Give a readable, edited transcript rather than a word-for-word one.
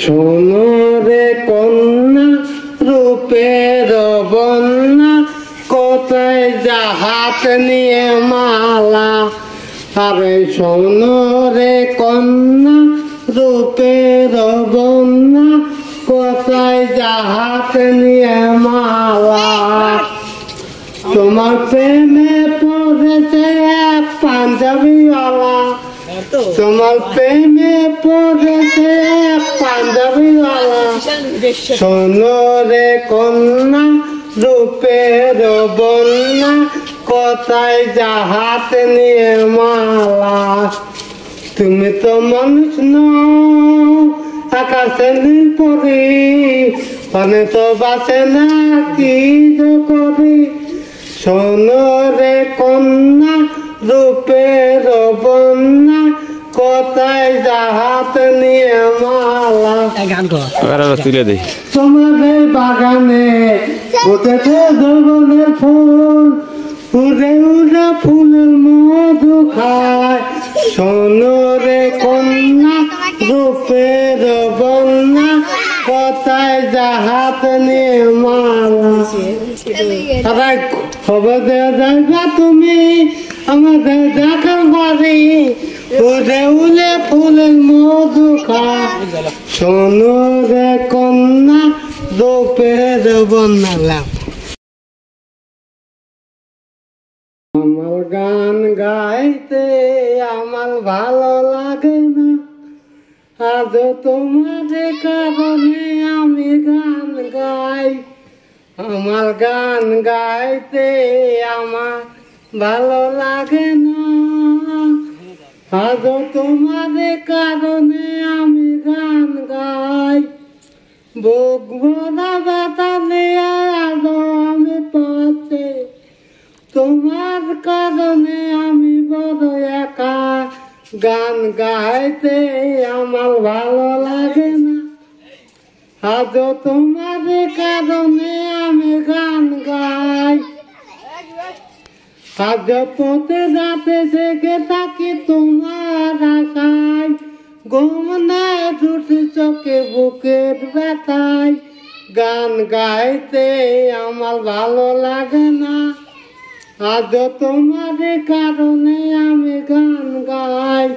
শোনো রে কন্যা রূপের বন্যা, কোথায় জাহাজ নিয়ে মালা। আরে শোনো রে কন্যা রূপের বন্যা, কোথায় জাহাজ নিয়ে মালা। তোমার প্রেমে পড়েছে এক পাঞ্জাবিওয়ালা, তোমার প্রেমে পড়েছে এক পাঞ্জাবিওয়ালা। শোনো রে কন্যা রূপের বন্যা, কোথায় জাহাজ নিয়ে মালা। তুমি তো মানুষ নও আকাশের পরি, মানে তো বাসে না কি করি। শোনো রে কন্যা রূপের বন্যা, কোথায় জাহাজ নিয়ে মালা। তুলে দেই তোমাদের বাগানে ফুটেছে যৌবনের ফুল, উড়ে উড়ে ফুলের মধু খায়। শোনো রে কন্যা রূপের বন্যা, কোথায় জাহাজ নিয়ে মালা। খবর দেওয়া যাইবা তুমি আমাদের দেখার বাড়ি, উড়ে উড়ে ফুলের মধু খায়। শোনো রে কন্যা রূপের বন্যা। আমার গান গাইতে আমার ভালো লাগে না, আজ তোমার কারণে আমি গান গাই। আমার গান গাইতে আমার ভালো লাগে না, আজ তোমার কারণে আমি গান গাই। বুক ভরা ব্যথা নিয়ে আজ আমি পাচ্ছি, তোমার কারণে আমি বড় একা। গান গাইতে আমার ভালো লাগে না, আজ তোমার কারণে আমি গান গাই। আজ পথে রাতে জেগে থাকি তোমার আশায়, ঘুম নাই দুটি চোখে বুকের ব্যথায়। গান গাইতে আমার ভালো লাগে না, আজ তোমার কারণে আমি গান গাই।